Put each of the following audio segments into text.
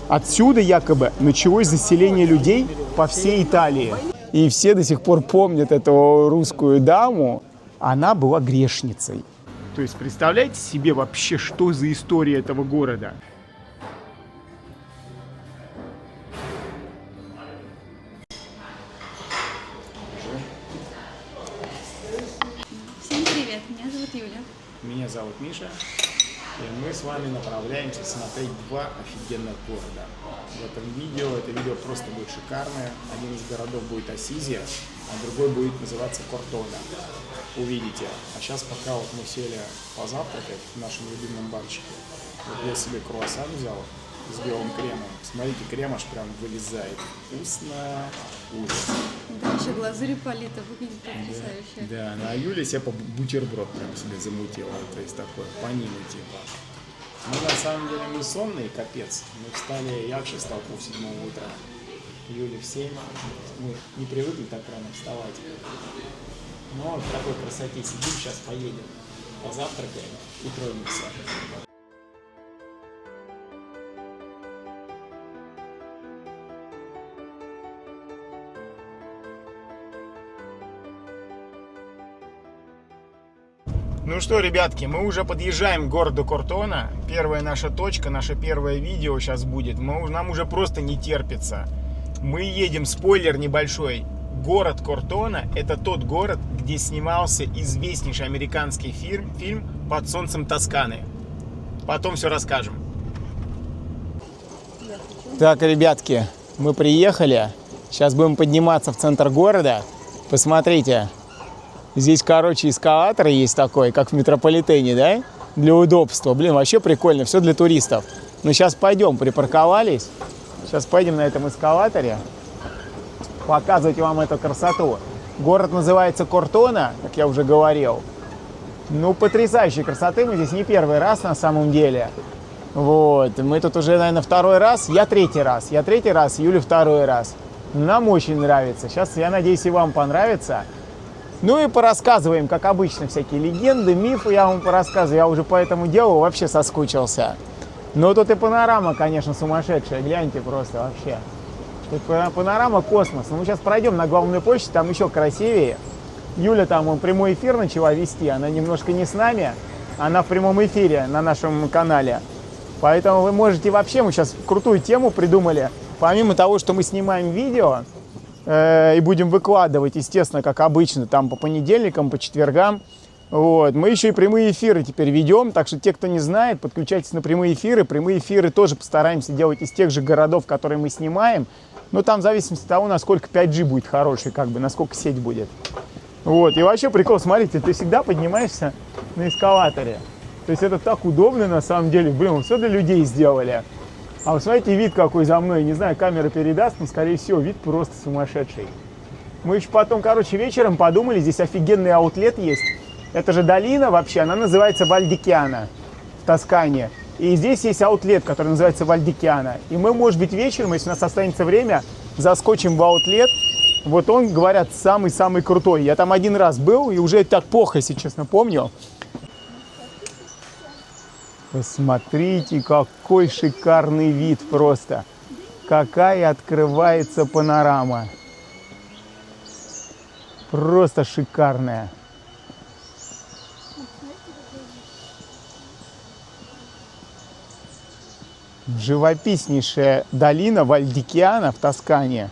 Отсюда якобы началось заселение людей по всей Италии. И все до сих пор помнят эту русскую даму. Она была грешницей. То есть представляете себе вообще, что за история этого города? Всем привет, меня зовут Юля. Меня зовут Миша. И мы с вами направляемся смотреть два офигенных города. В этом видео, это видео просто будет шикарное. Один из городов будет Ассизия, а другой будет называться Кортона. Увидите. А сейчас пока вот мы сели позавтракать в нашем любимом барчике. Вот я себе круассан взял с белым кремом. Смотрите, крем аж прям вылезает. Вкусно. Ужас. Да, еще глазурь полита, выглядит потрясающе. Да, а Юля себе бутерброд прям себе замутила. То есть такой панину типа. Ну, на самом деле мы сонные, капец. Мы встали, я вообще встал в 7 утра. Юля в 7. Мы не привыкли так рано вставать. Но в такой красоте сидим, сейчас поедем. Позавтракаем и тронемся. Ну что, ребятки, мы уже подъезжаем к городу Кортона. Первая наша точка, наше первое видео сейчас будет. Нам уже просто не терпится. Мы едем, спойлер небольшой. Город Кортона – это тот город, где снимался известнейший американский фильм «Под солнцем Тосканы». Потом все расскажем. Так, ребятки, мы приехали. Сейчас будем подниматься в центр города. Посмотрите. Здесь, короче, эскалатор есть такой, как в метрополитене, да? Для удобства. Блин, вообще прикольно. Все для туристов. Ну, сейчас пойдем. Припарковались. Сейчас поедем на этом эскалаторе. Показывать вам эту красоту. Город называется Кортона, как я уже говорил. Ну, потрясающей красоты. Мы здесь не первый раз на самом деле. Вот. Мы тут уже, наверное, второй раз. Я третий раз. Юля второй раз. Нам очень нравится. Сейчас, я надеюсь, и вам понравится. Ну и порассказываем, как обычно, всякие легенды, мифы я вам порассказываю. Я уже по этому делу вообще соскучился. Но тут и панорама, конечно, сумасшедшая. Гляньте просто вообще. Тут панорама космос. Ну, мы сейчас пройдем на главную площадь, там еще красивее. Юля там прямой эфир начала вести. Она немножко не с нами, она в прямом эфире на нашем канале. Поэтому вы можете вообще, мы сейчас крутую тему придумали. Помимо того, что мы снимаем видео, и будем выкладывать, естественно, как обычно, там по понедельникам, по четвергам. Вот. Мы еще и прямые эфиры теперь ведем, так что те, кто не знает, подключайтесь на прямые эфиры. Прямые эфиры тоже постараемся делать из тех же городов, которые мы снимаем. Но там в зависимости от того, насколько 5G будет хороший, как бы, насколько сеть будет. Вот. И вообще прикол, смотрите, ты всегда поднимаешься на эскалаторе. То есть это так удобно на самом деле. Блин, все для людей сделали. А вы смотрите, вид какой за мной. Не знаю, камера передаст, но, скорее всего, вид просто сумасшедший. Мы еще потом, короче, вечером подумали, здесь офигенный аутлет есть. Это же долина вообще, она называется Валь-ди-Чиано в Тоскане. И здесь есть аутлет, который называется Валь-ди-Чиано. И мы, может быть, вечером, если у нас останется время, заскочим в аутлет. Вот он, говорят, самый-самый крутой. Я там один раз был, и уже так плохо, если честно, помню. Посмотрите, какой шикарный вид просто. Какая открывается панорама. Просто шикарная. Живописнейшая долина Валь-ди-Чиано в Тоскане.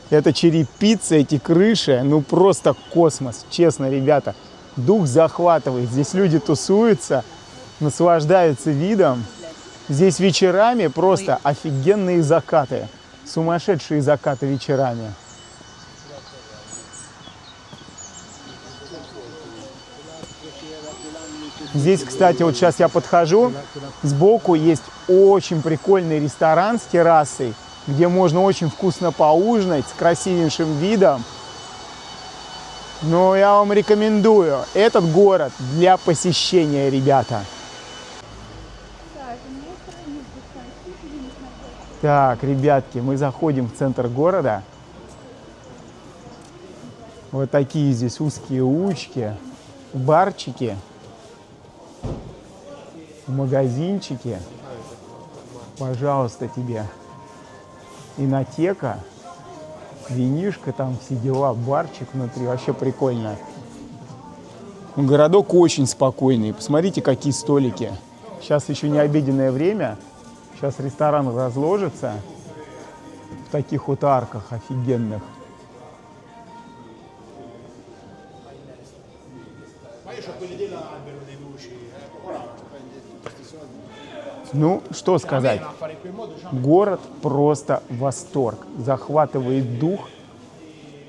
Это черепица, эти крыши, ну просто космос, честно, ребята. Дух захватывает. Здесь люди тусуются, наслаждаются видом. Здесь вечерами просто офигенные закаты. Сумасшедшие закаты вечерами. Здесь, кстати, вот сейчас я подхожу. Сбоку есть очень прикольный ресторан с террасой, где можно очень вкусно поужинать с красивейшим видом. Но я вам рекомендую этот город для посещения, ребята. Так, ребятки, мы заходим в центр города. Вот такие здесь узкие улочки, барчики, магазинчики. Пожалуйста, тебе. Инотека, винишко, там все дела, барчик внутри. Вообще прикольно. Городок очень спокойный. Посмотрите, какие столики. Сейчас еще не обеденное время. Сейчас ресторан разложится в таких вот арках офигенных. Ну, что сказать. Город просто восторг. Захватывает дух.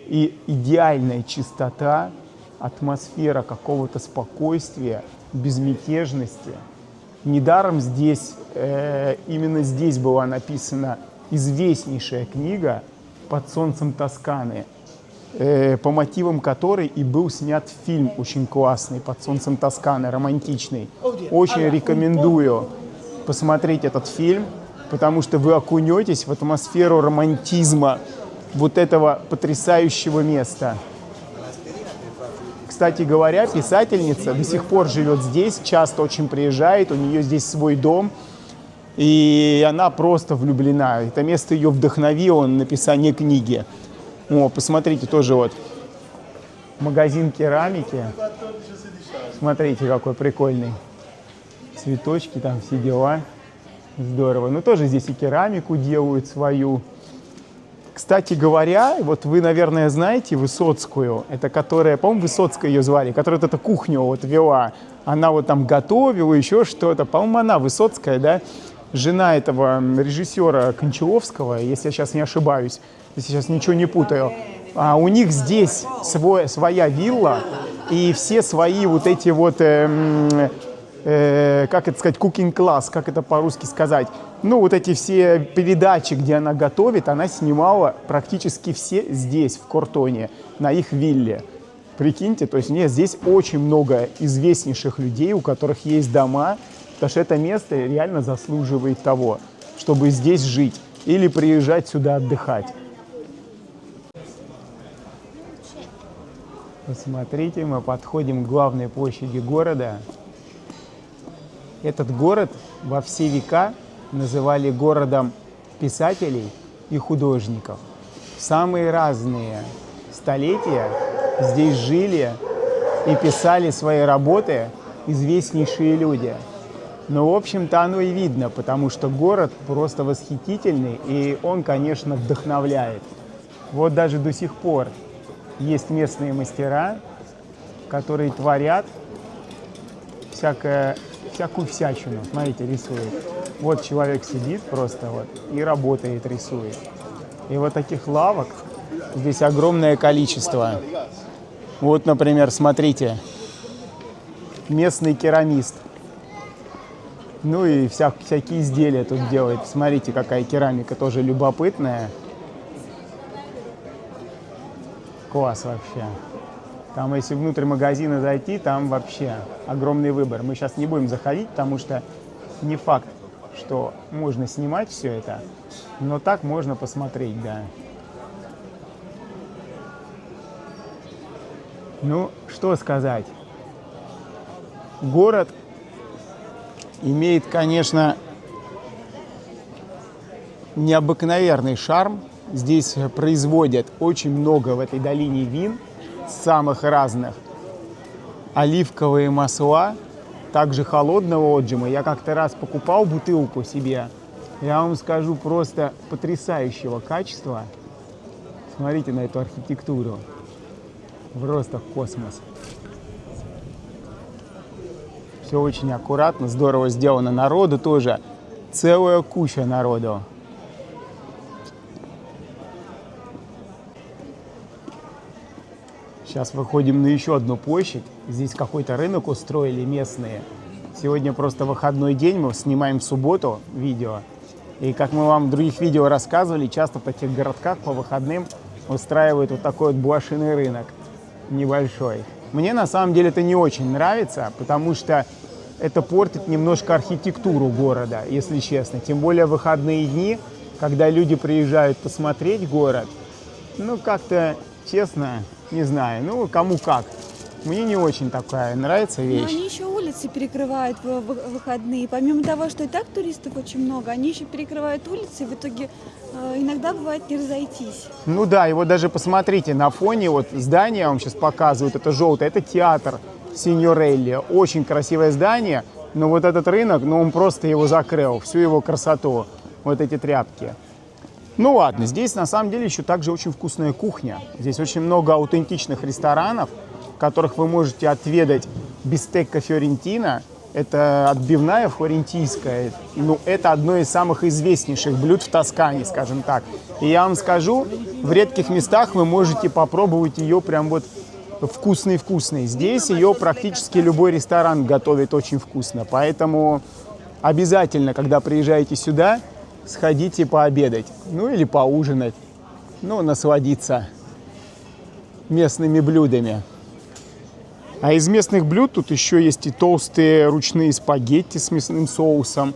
И идеальная чистота, атмосфера какого-то спокойствия, безмятежности. Недаром здесь, именно здесь была написана известнейшая книга «Под солнцем Тосканы», по мотивам которой и был снят фильм очень классный «Под солнцем Тосканы», романтичный. Очень рекомендую посмотреть этот фильм, потому что вы окунетесь в атмосферу романтизма вот этого потрясающего места. Кстати говоря, писательница до сих пор живет здесь, часто очень приезжает, у нее здесь свой дом, и она просто влюблена. Это место ее вдохновило на написание книги. О, посмотрите, тоже вот магазин керамики. Смотрите, какой прикольный. Цветочки, там все дела. Здорово. Ну, тоже здесь и керамику делают свою. Кстати говоря, вот вы, наверное, знаете Высоцкую, это которая, по-моему, Высоцкая ее звали, которая вот эту кухню вот вела. Она вот там готовила, еще что-то. По-моему, она Высоцкая, да? Жена этого режиссера Кончаловского, если я сейчас не ошибаюсь, если сейчас ничего не путаю. А у них здесь своя вилла и все свои вот эти вот, как это сказать, кукинг-класс, как это по-русски сказать. Ну, вот эти все передачи, где она готовит, она снимала практически все здесь, в Кортоне, на их вилле. Прикиньте, то есть нет, здесь очень много известнейших людей, у которых есть дома, потому что это место реально заслуживает того, чтобы здесь жить или приезжать сюда отдыхать. Посмотрите, мы подходим к главной площади города. Этот город во все века называли городом писателей и художников. В самые разные столетия здесь жили и писали свои работы известнейшие люди. Но, в общем-то, оно и видно, потому что город просто восхитительный, и он, конечно, вдохновляет. Вот даже до сих пор есть местные мастера, которые творят всякую всячину. Смотрите, рисует. Вот человек сидит просто вот и работает, рисует. И вот таких лавок здесь огромное количество. Вот, например, смотрите, местный керамист. Ну и всякие изделия тут делает. Смотрите, какая керамика, тоже любопытная. Класс вообще. Там, если внутрь магазина зайти, там вообще огромный выбор. Мы сейчас не будем заходить, потому что не факт, что можно снимать все это, но так можно посмотреть, да. Ну, что сказать. Город имеет, конечно, необыкновенный шарм. Здесь производят очень много в этой долине вин, самых разных. Оливковые масла, также холодного отжима. Я как-то раз покупал бутылку себе. Я вам скажу, просто потрясающего качества. Смотрите на эту архитектуру. Просто космос. Все очень аккуратно, здорово сделано. Народу тоже целая куча народу. Сейчас выходим на еще одну площадь. Здесь какой-то рынок устроили местные. Сегодня просто выходной день, мы снимаем в субботу видео. И как мы вам в других видео рассказывали, часто в таких городках по выходным устраивают вот такой вот блошиный рынок небольшой. Мне на самом деле это не очень нравится, потому что это портит немножко архитектуру города, если честно. Тем более в выходные дни, когда люди приезжают посмотреть город, ну как-то, честно, не знаю, ну кому как. Мне не очень такая нравится вещь. Но они еще улицы улицы перекрывают в выходные. Помимо того, что и так туристов очень много, они еще перекрывают улицы, и в итоге иногда бывает не разойтись. Ну да, и вот даже посмотрите, на фоне вот здания, я вам сейчас показываю, это желтое, это театр Синьорелли. Очень красивое здание, но вот этот рынок, ну он просто его закрыл, всю его красоту, вот эти тряпки. Ну ладно, здесь на самом деле еще также очень вкусная кухня. Здесь очень много аутентичных ресторанов, в которых вы можете отведать бистекко фиорентина. Это отбивная флорентийская. Ну, это одно из самых известнейших блюд в Тоскане, скажем так. И я вам скажу, в редких местах вы можете попробовать ее прям вот вкусный-вкусный. Здесь ее практически любой ресторан готовит очень вкусно. Поэтому обязательно, когда приезжаете сюда, сходите пообедать. Ну или поужинать. Ну, насладиться местными блюдами. А из местных блюд тут еще есть и толстые ручные спагетти с мясным соусом.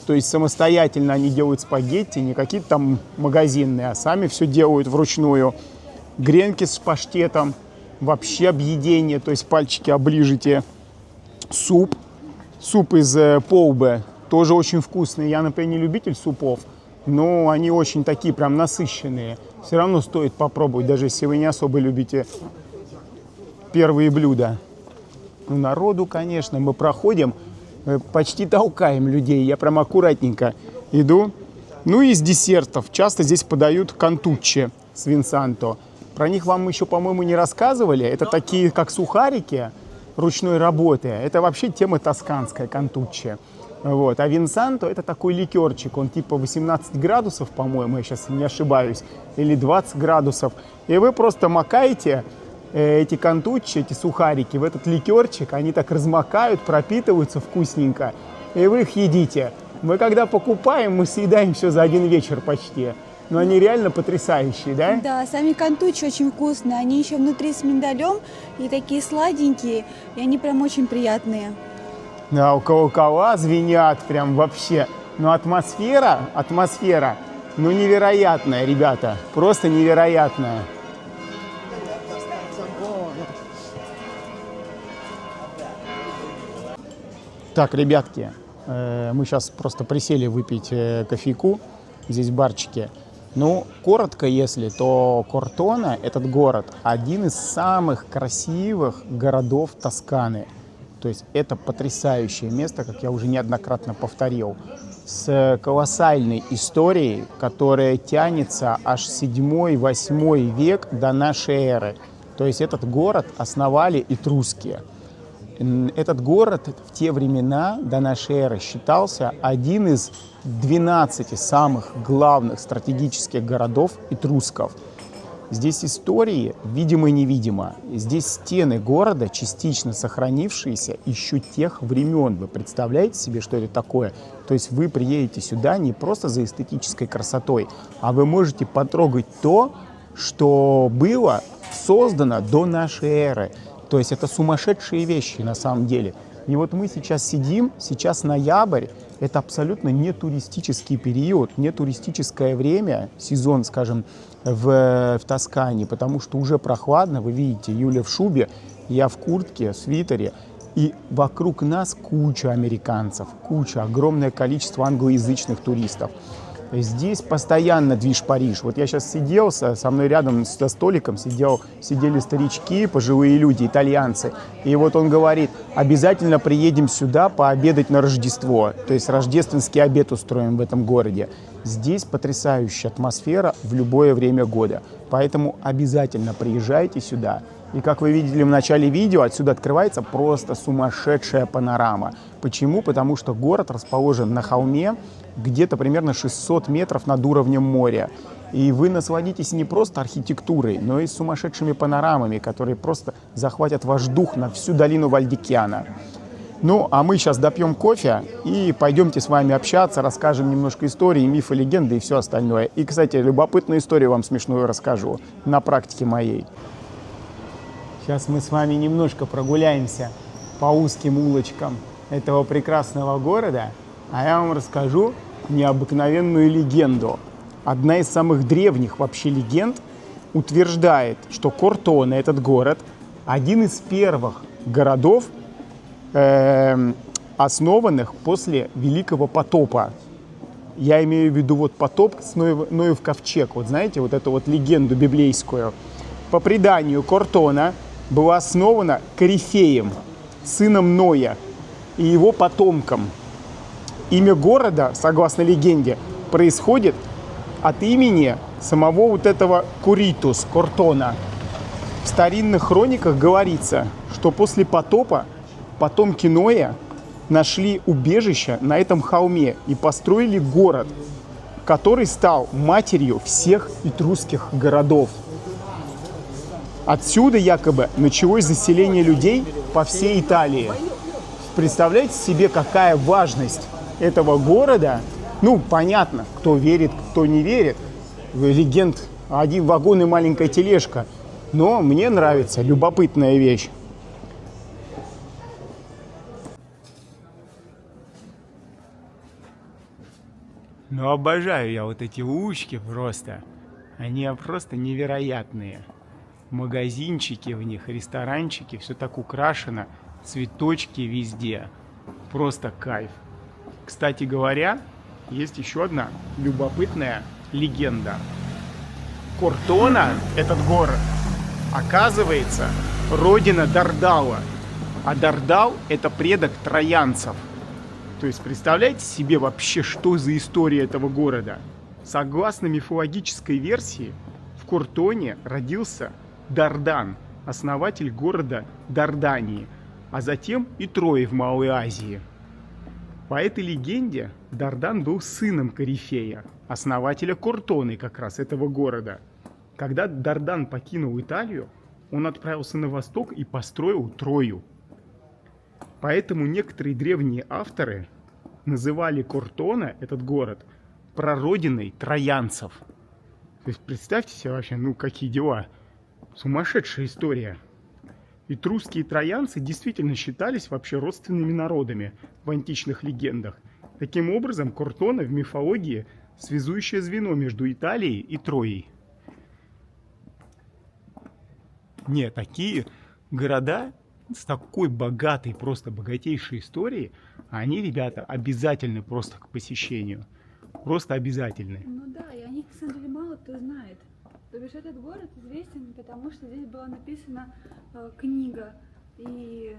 То есть самостоятельно они делают спагетти, не какие-то там магазинные, а сами все делают вручную. Гренки с паштетом, вообще объедение, то есть пальчики оближите. Суп из полбы, тоже очень вкусный. Я, например, не любитель супов, но они очень такие прям насыщенные. Все равно стоит попробовать, даже если вы не особо любите первые блюда. Ну, народу, конечно, мы проходим, почти толкаем людей. Я прям аккуратненько иду. Ну и из десертов. Часто здесь подают кантуччи с винсанто. Про них вам еще, по-моему, не рассказывали. Это такие, как сухарики ручной работы. Это вообще тема тосканская, кантуччи. Вот. А винсанто это такой ликерчик. Он типа 18 градусов, по-моему, я сейчас не ошибаюсь, или 20 градусов. И вы просто макаете эти кантуччи, эти сухарики в этот ликерчик, они так размокают, пропитываются вкусненько, и вы их едите. Мы когда покупаем, мы съедаем все за один вечер почти. Но они реально потрясающие, да? Да, сами кантучи очень вкусные. Они еще внутри с миндалем и такие сладенькие, и они прям очень приятные. Да, у колокола звенят прям вообще. Но атмосфера, ну невероятная, ребята, просто невероятная. Так, ребятки, мы сейчас просто присели выпить кофейку, здесь в барчике. Ну, коротко если, то Кортона, этот город, один из самых красивых городов Тосканы. То есть это потрясающее место, как я уже неоднократно повторил, с колоссальной историей, которая тянется аж 7-8 век до нашей эры. То есть этот город основали этрусские. Этот город в те времена до нашей эры считался один из 12 самых главных стратегических городов этрусков. Здесь истории видимо и невидимо. Здесь стены города, частично сохранившиеся еще тех времен. Вы представляете себе, что это такое? То есть вы приедете сюда не просто за эстетической красотой, а вы можете потрогать то, что было создано до нашей эры. То есть это сумасшедшие вещи на самом деле. И вот мы сейчас сидим, сейчас ноябрь, это абсолютно не туристический период, не туристическое время, сезон, скажем, в Тоскане, потому что уже прохладно, вы видите, Юля в шубе, я в куртке, свитере, и вокруг нас куча американцев, куча, огромное количество англоязычных туристов. Здесь постоянно движ Париж. Вот я сейчас сидел, со мной рядом со столиком сидели старички, пожилые люди, итальянцы. И вот он говорит, обязательно приедем сюда пообедать на Рождество. То есть рождественский обед устроим в этом городе. Здесь потрясающая атмосфера в любое время года. Поэтому обязательно приезжайте сюда. И как вы видели в начале видео, отсюда открывается просто сумасшедшая панорама. Почему? Потому что город расположен на холме, где-то примерно 600 метров над уровнем моря. И вы насладитесь не просто архитектурой, но и сумасшедшими панорамами, которые просто захватят ваш дух на всю долину Вальдикиана. Ну, а мы сейчас допьем кофе и пойдемте с вами общаться, расскажем немножко истории, мифы, легенды и все остальное. И, кстати, любопытную историю вам смешную расскажу на практике моей. Сейчас мы с вами немножко прогуляемся по узким улочкам этого прекрасного города, а я вам расскажу необыкновенную легенду. Одна из самых древних вообще легенд утверждает, что Кортона, этот город, один из первых городов, основанных после Великого потопа. Я имею в виду вот потоп с Ноев ковчег. Вот знаете, вот эту вот легенду библейскую. По преданию, Кортона была основана Корифеем, сыном Ноя, и его потомком. Имя города, согласно легенде, происходит от имени самого вот этого Куритус, Кортона. В старинных хрониках говорится, что после потопа потомки Ноя нашли убежище на этом холме и построили город, который стал матерью всех этрусских городов. Отсюда якобы началось заселение людей по всей Италии. Представляете себе, какая важность этого города? Ну, понятно, кто верит, кто не верит. Легенд один вагон и маленькая тележка. Но мне нравится, любопытная вещь. Ну, обожаю я вот эти улочки просто. Они просто невероятные. Магазинчики в них, ресторанчики, все так украшено. Цветочки везде. Просто кайф. Кстати говоря, есть еще одна любопытная легенда. Кортона, этот город, оказывается, родина Дардала. А Дардал – это предок троянцев. То есть представляете себе вообще, что за история этого города? Согласно мифологической версии, в Кортоне родился Дардан, основатель города Дардании, а затем и Трои в Малой Азии. По этой легенде Дардан был сыном Корифея, основателя Кортоны как раз этого города. Когда Дардан покинул Италию, он отправился на восток и построил Трою. Поэтому некоторые древние авторы называли Кортона, этот город, прародиной троянцев. То есть представьте себе вообще, ну какие дела. Сумасшедшая история. Этрусские троянцы действительно считались вообще родственными народами в античных легендах. Таким образом, Кортона в мифологии связующее звено между Италией и Троей. Не, такие города с такой богатой, просто богатейшей историей, они, ребята, обязательны просто к посещению. Просто обязательны. Ну да, и о них, на самом деле, мало кто знает. То бишь, этот город известен, потому что здесь была написана книга, и,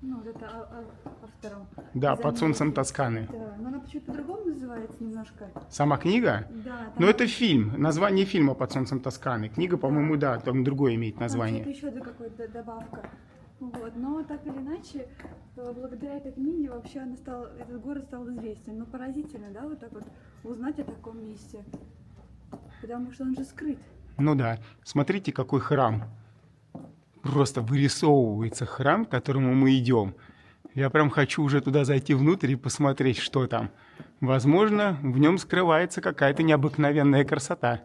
ну, вот это автором. Да, «Под солнцем Тосканы». Да, но она почему-то по-другому называется немножко. Сама книга? Да. Но это фильм, название фильма «Под солнцем Тосканы». Книга, по-моему, да, там другое имеет название. Это еще какая-то добавка. Вот. Но так или иначе, благодаря этой книге вообще этот город стал известен. Но поразительно, да, вот так вот узнать о таком месте. Потому что он же скрыт. Ну да, смотрите, какой храм. Просто вырисовывается храм, к которому мы идем. Я прям хочу уже туда зайти внутрь и посмотреть, что там. Возможно, в нем скрывается какая-то необыкновенная красота.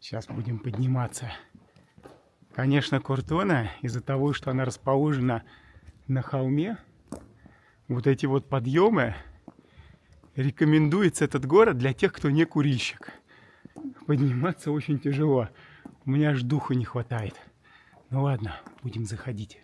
Сейчас будем подниматься. Конечно, Кортона, из-за того, что она расположена на холме, вот эти вот подъемы, рекомендуется этот город для тех, кто не курильщик. Подниматься очень тяжело. У меня аж духу не хватает. Ну ладно, будем заходить.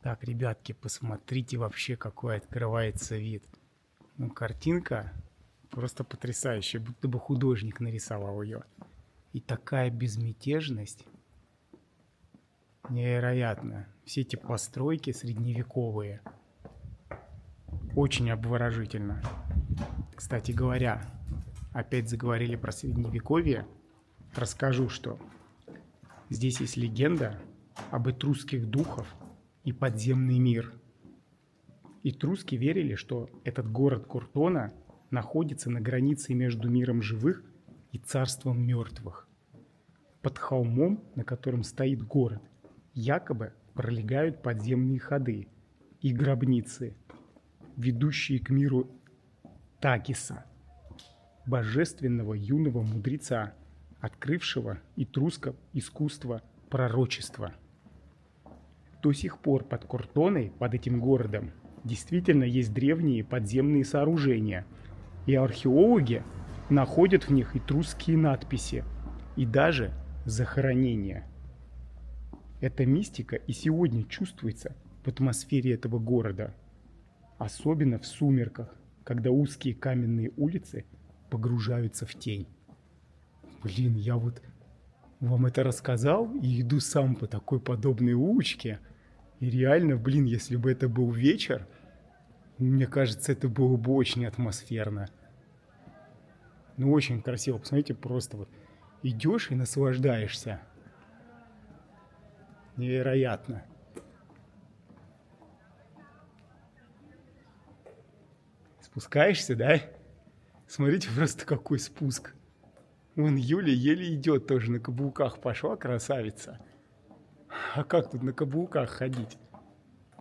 Так, ребятки, посмотрите вообще, какой открывается вид. Ну, картинка просто потрясающая, будто бы художник нарисовал ее. И такая безмятежность невероятная. Все эти постройки средневековые. Очень обворожительно. Кстати говоря, опять заговорили про средневековье. Расскажу, что здесь есть легенда об этрусских духах и подземный мир. Этруски верили, что этот город Куртона находится на границе между миром живых и царством мертвых. Под холмом, на котором стоит город, якобы пролегают подземные ходы и гробницы, ведущие к миру Такиса, божественного юного мудреца, открывшего этрускам искусство пророчества. До сих пор под Куртоной, под этим городом, действительно есть древние подземные сооружения, и археологи находят в них этрусские надписи и даже захоронения. Эта мистика и сегодня чувствуется в атмосфере этого города, особенно в сумерках, когда узкие каменные улицы погружаются в тень. Блин, я вот вам это рассказал и иду сам по такой подобной улочке. И реально, блин, если бы это был вечер, мне кажется, это было бы очень атмосферно. Ну, очень красиво. Посмотрите, просто вот идешь и наслаждаешься. Невероятно. Спускаешься, да? Смотрите, просто какой спуск. Вон Юля еле идет тоже, на каблуках пошла, красавица. А как тут на каблуках ходить?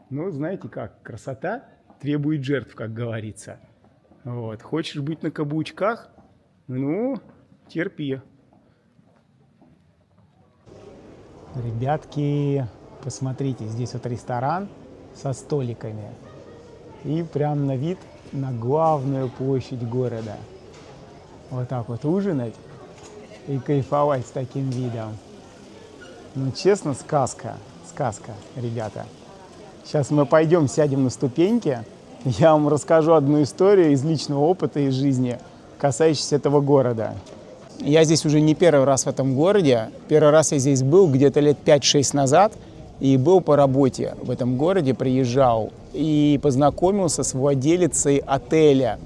Ну, знаете как, красота требует жертв, как говорится. Вот. Хочешь быть на каблучках? Ну, терпи. Ребятки, посмотрите, здесь вот ресторан со столиками. И прям на вид на главную площадь города. Вот так вот ужинать и кайфовать с таким видом. Ну, честно, сказка. Сказка, ребята. Сейчас мы пойдем, сядем на ступеньки. Я вам расскажу одну историю из личного опыта, из жизни, касающуюся этого города. Я здесь уже не первый раз в этом городе. Первый раз я здесь был где-то лет 5-6 назад. И был по работе в этом городе, приезжал. И познакомился с владелицей отеля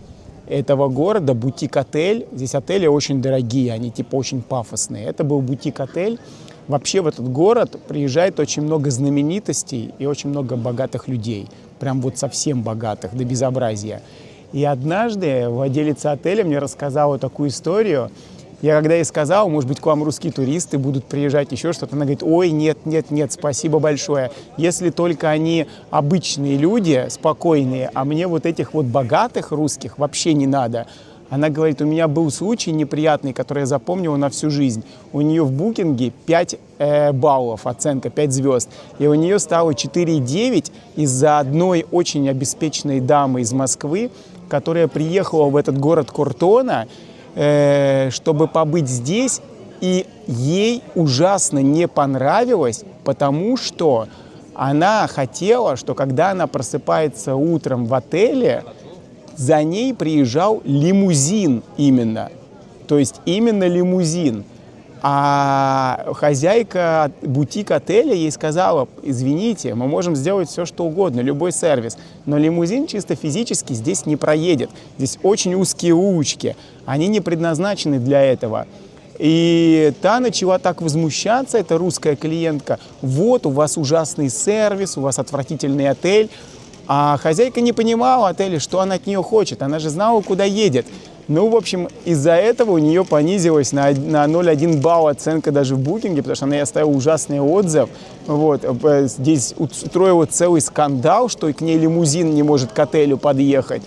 этого города, бутик-отель. Здесь отели очень дорогие, они типа очень пафосные. Это был бутик-отель. Вообще в этот город приезжает очень много знаменитостей и очень много богатых людей. Прям вот совсем богатых, до безобразия. И однажды владелица отеля мне рассказала такую историю. Я когда ей сказал, может быть, к вам русские туристы будут приезжать, еще что-то, она говорит: ой, нет, нет, нет, спасибо большое. Если только они обычные люди, спокойные, а мне вот этих вот богатых русских вообще не надо. Она говорит, у меня был случай неприятный, который я запомнила на всю жизнь. У нее в букинге 5 баллов, оценка 5 звезд. И у нее стало 4,9 из-за одной очень обеспеченной дамы из Москвы, которая приехала в этот город Куртона, чтобы побыть здесь, и ей ужасно не понравилось, потому что она хотела, что когда она просыпается утром в отеле, за ней приезжал лимузин именно. То есть именно лимузин. А хозяйка бутик-отеля ей сказала: извините, мы можем сделать все, что угодно, любой сервис, но лимузин чисто физически здесь не проедет. Здесь очень узкие улочки, они не предназначены для этого. И та начала так возмущаться, эта русская клиентка: вот, у вас ужасный сервис, у вас отвратительный отель. А хозяйка не понимала отеля, что она от нее хочет, она же знала, куда едет. Ну, в общем, из-за этого у нее понизилась на 0,1 балл оценка даже в букинге, потому что она ей оставила ужасный отзыв. Вот. Здесь устроила целый скандал, что к ней лимузин не может к отелю подъехать.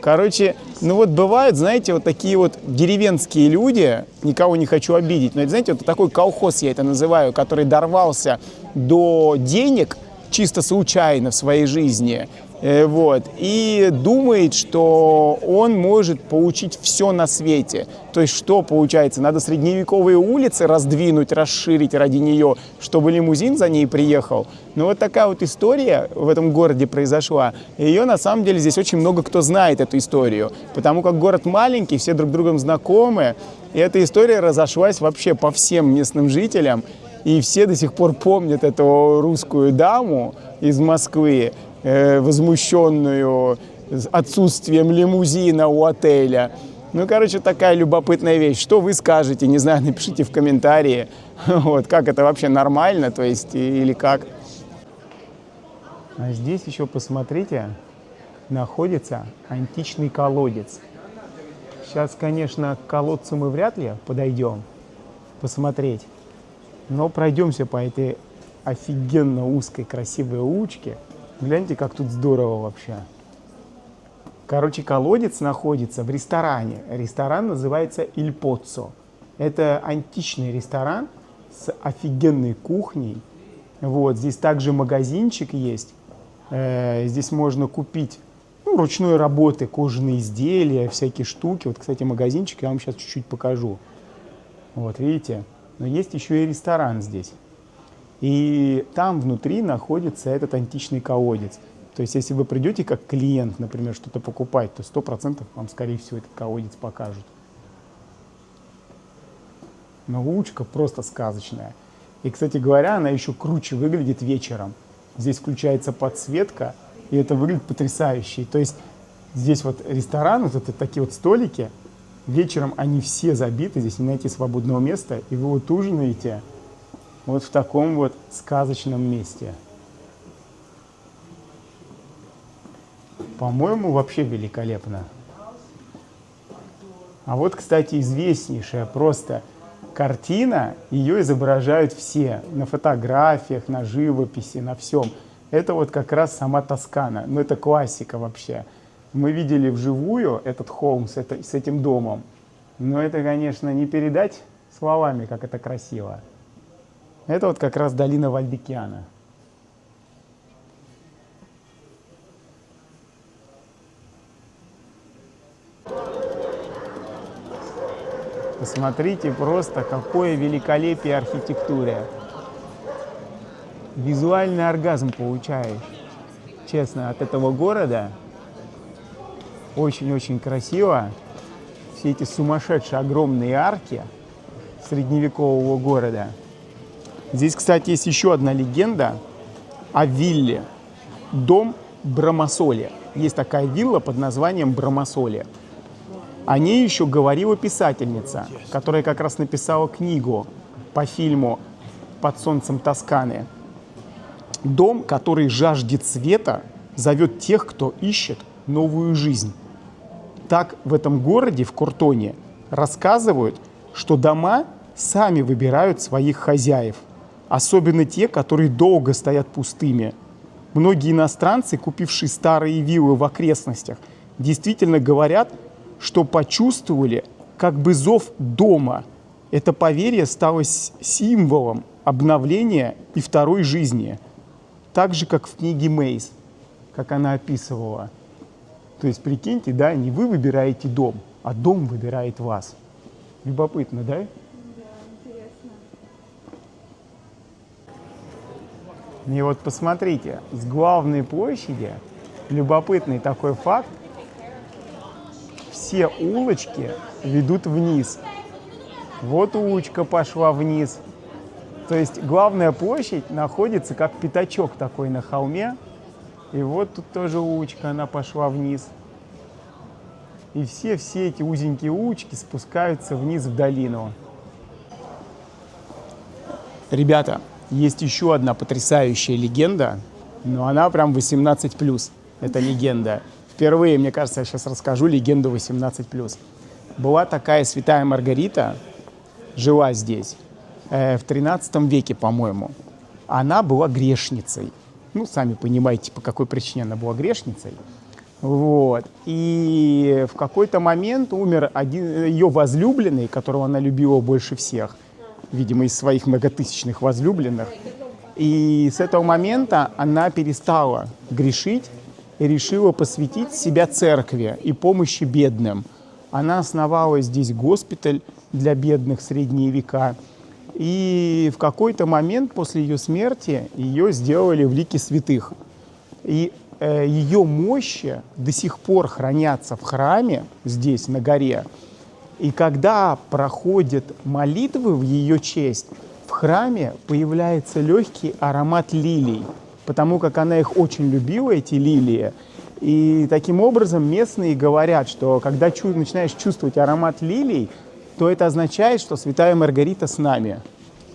Короче, ну вот бывают, знаете, вот такие вот деревенские люди, никого не хочу обидеть, но это, знаете, вот такой колхоз, я это называю, который дорвался до денег чисто случайно в своей жизни Вот, и думает, что он может получить все на свете. То есть что получается? Надо средневековые улицы раздвинуть, расширить ради нее, чтобы лимузин за ней приехал. Но вот такая вот история в этом городе произошла. И ее на самом деле здесь очень много кто знает, эту историю. Потому как город маленький, все друг с другом знакомы. И эта история разошлась вообще по всем местным жителям. И все до сих пор помнят эту русскую даму из Москвы, возмущенную отсутствием лимузина у отеля. Ну, короче, такая любопытная вещь. Что вы скажете? Не знаю, напишите в комментарии. Вот, как это вообще нормально, то есть, или как? А здесь еще, посмотрите, находится античный колодец. Сейчас, конечно, к колодцу мы вряд ли подойдем посмотреть, но пройдемся по этой офигенно узкой, красивой улочке. Гляньте, как тут здорово вообще. Короче, колодец находится в ресторане. Ресторан называется «Иль Поццо». Это античный ресторан с офигенной кухней. Вот, здесь также магазинчик есть. Здесь можно купить ручной работы, кожаные изделия, всякие штуки. Вот, кстати, магазинчик я вам сейчас чуть-чуть покажу. Вот, видите? Но есть еще и ресторан здесь. И там внутри находится этот античный колодец. То есть, если вы придете как клиент, например, что-то покупать, то 100% вам, скорее всего, этот колодец покажут. Но улочка просто сказочная. И, кстати говоря, она еще круче выглядит вечером. Здесь включается подсветка, и это выглядит потрясающе. То есть, здесь вот ресторан, вот это такие вот столики, вечером они все забиты, здесь не найти свободного места, и вы вот ужинаете вот в таком вот сказочном месте. По-моему, вообще великолепно. А вот, кстати, известнейшая просто картина, ее изображают все на фотографиях, на живописи, на всем. Это вот как раз сама Тоскана. Ну, это классика вообще. Мы видели вживую этот холм с этим домом. Но это, конечно, не передать словами, как это красиво. Это вот как раз долина Вальдикиана. Посмотрите просто, какое великолепие архитектуры. Визуальный оргазм получаешь, честно, от этого города. Очень-очень красиво. Все эти сумасшедшие огромные арки средневекового города. Здесь, кстати, есть еще одна легенда о вилле. Дом Брамасоли. Есть такая вилла под названием Брамасоли. О ней еще говорила писательница, которая как раз написала книгу по фильму «Под солнцем Тосканы». Дом, который жаждет света, зовет тех, кто ищет новую жизнь. Так в этом городе, в Кортоне, рассказывают, что дома сами выбирают своих хозяев, особенно те, которые долго стоят пустыми. Многие иностранцы, купившие старые виллы в окрестностях, действительно говорят, что почувствовали как бы зов дома. Это поверье стало символом обновления и второй жизни. Так же, как в книге Мейс, как она описывала. То есть, прикиньте, да, не вы выбираете дом, а дом выбирает вас. Любопытно, да? Да, интересно. И вот посмотрите, с главной площади, любопытный такой факт, все улочки ведут вниз. Вот улочка пошла вниз. То есть главная площадь находится как пятачок такой на холме. И вот тут тоже улочка, она пошла вниз. И все эти узенькие улочки спускаются вниз в долину. Ребята, есть еще одна потрясающая легенда, но она прям 18+. Это легенда. Впервые, мне кажется, я сейчас расскажу легенду 18+. Была такая святая Маргарита, жила здесь в 13 веке, по-моему. Она была грешницей. Ну, сами понимаете, по какой причине она была грешницей. Вот. И в какой-то момент умер один ее возлюбленный, которого она любила больше всех, видимо, из своих многотысячных возлюбленных. И с этого момента она перестала грешить, и решила посвятить себя церкви и помощи бедным. Она основала здесь госпиталь для бедных в средние века. И в какой-то момент после ее смерти ее сделали в лике святых. И ее мощи до сих пор хранятся в храме здесь, на горе. И когда проходят молитвы в ее честь, в храме появляется легкий аромат лилий, потому как она их очень любила, эти лилии. И таким образом местные говорят, что когда начинаешь чувствовать аромат лилий, то это означает, что Святая Маргарита с нами.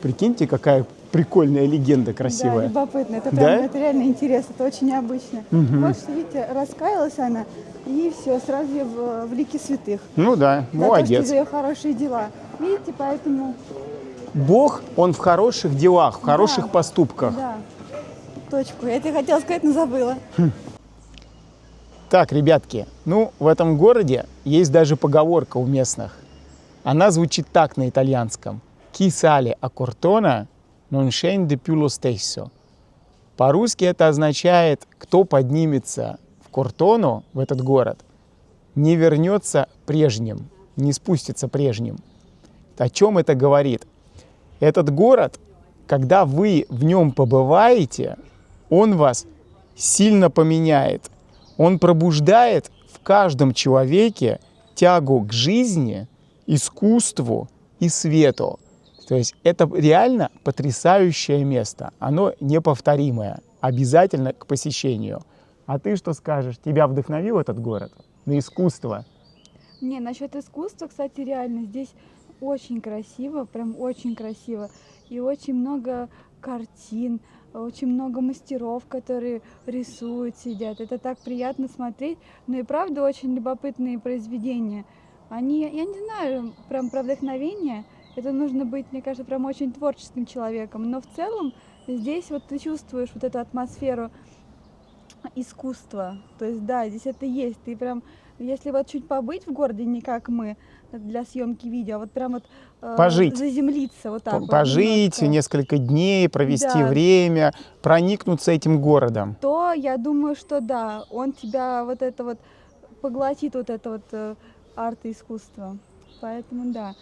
Прикиньте, какая прикольная легенда красивая. Да, любопытно. Это, Да? прям, это реально интересно, это очень необычно. Вот, что, видите, раскаялась она, и все, сразу ее в лике святых. Ну да, За молодец. то, что за ее хорошие дела. Видите, поэтому... Бог, Он в хороших делах, в хороших поступках. Да, точку. Я тебе хотела сказать, но забыла. Так, ребятки, ну, в этом городе есть даже поговорка у местных. Она звучит так на итальянском. «Chi sale a Cortona non scende più lo stesso». По-русски это означает, кто поднимется в Кортону, в этот город, не вернется прежним, не спустится прежним. О чем это говорит? Этот город, когда вы в нем побываете, он вас сильно поменяет. Он пробуждает в каждом человеке тягу к жизни, искусству и свету. То есть это реально потрясающее место. Оно неповторимое. Обязательно к посещению. А ты что скажешь? Тебя вдохновил этот город на искусство? Не, насчет искусства, кстати, реально, здесь очень красиво, прям очень красиво. И очень много картин, очень много мастеров, которые рисуют, сидят. Это так приятно смотреть. Но и правда очень любопытные произведения. Они, я не знаю, прям про вдохновение. Это нужно быть, мне кажется, прям очень творческим человеком. Но в целом здесь вот ты чувствуешь вот эту атмосферу искусства. То есть да, здесь это есть. Ты прям, если вот чуть побыть в городе, не как мы для съемки видео, а вот прям вот Пожить. заземлиться вот так. Пожить, вот несколько дней, провести Да. время, проникнуться этим городом. то я думаю, что да, он тебя вот это вот поглотит, вот это вот арт и искусство. Поэтому да.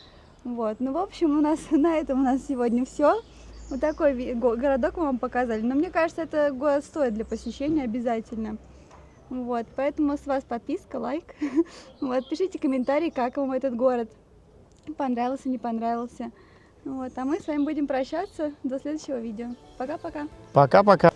Вот. Ну, в общем, у нас на этом у нас сегодня все. Вот такой городок мы вам показали. Но мне кажется, это город стоит для посещения обязательно. Вот. Поэтому с вас подписка, лайк. Вот. Пишите комментарии, как вам этот город. Понравился, не понравился. Вот. А мы с вами будем прощаться. До следующего видео. Пока-пока. Пока-пока.